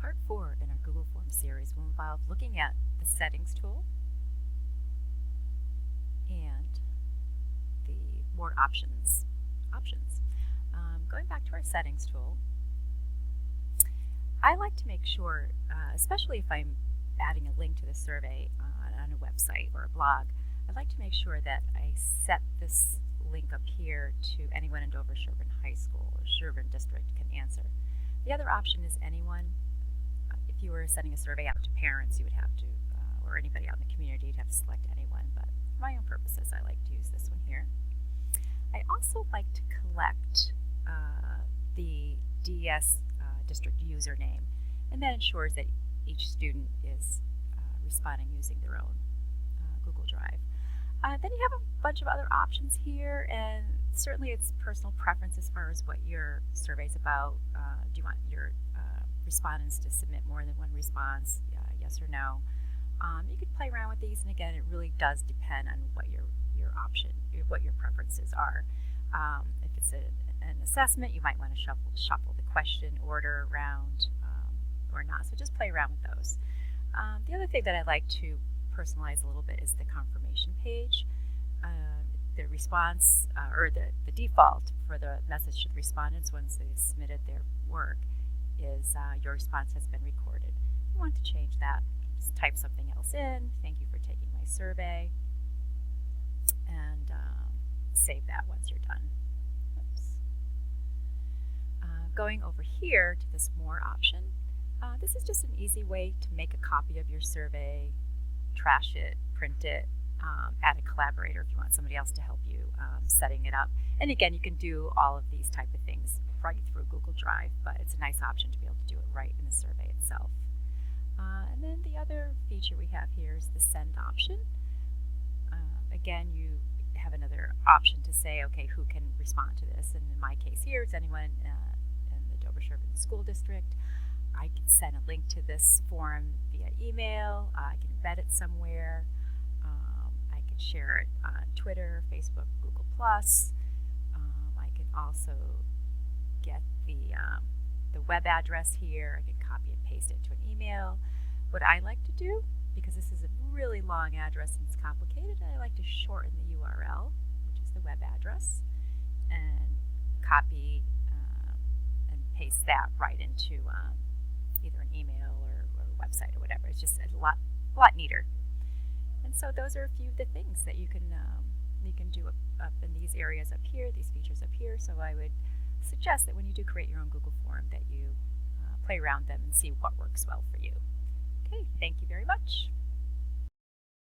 Part 4 in our Google Forms series will involve looking at the Settings tool and the More Options. Going back to our Settings tool, I like to make sure, especially if I'm adding a link to the survey on a website or a blog, I'd like to make sure that I set this link up here to anyone in Dover-Sherburne High School or Sherburne District can answer. The other option is anyone. If you were sending a survey out to parents, you would have to, or anybody out in the community, you'd have to select anyone, but for my own purposes, I like to use this one here. I also like to collect the DS district username, and that ensures that each student is responding using their own Google Drive. Then you have a bunch of other options here, and certainly it's personal preference as far as what your survey is about. Do you want your respondents to submit more than one response, yes or no? You could play around with these, and again, it really does depend on what your option, what your preferences are. If it's an assessment, you might want to shuffle the question order around or not. So just play around with those. The other thing that I like to personalize a little bit is the confirmation page. The response or the default for the message to the respondents once they've submitted their work is your response has been recorded. If you want to change that, just type something else in. Thank you for taking my survey, and save that once you're done. Oops. Going over here to this More option, this is just an easy way to make a copy of your survey, trash it, print it, add a collaborator if you want somebody else to help you setting it up. And again, you can do all of these type of things right through Google Drive, but it's a nice option to be able to do it right in the survey itself. And then the other feature we have here is the Send option. Again, you have another option to say, okay, who can respond to this? And in my case here, it's anyone in the Dover-Sherburne School District. I can send a link to this form via email. I can embed it somewhere. I can share it on Twitter, Facebook, Google+. I can also get the web address here. I can copy and paste it to an email. What I like to do, because this is a really long address and it's complicated, I like to shorten the URL, which is the web address, and copy and paste that right into either an email or a website or whatever. It's just a lot neater. And so those are a few of the things that you can do up in these areas up here, these features up here. So I would suggest that when you do create your own Google form that you play around them and see what works well for you. Okay, thank you very much.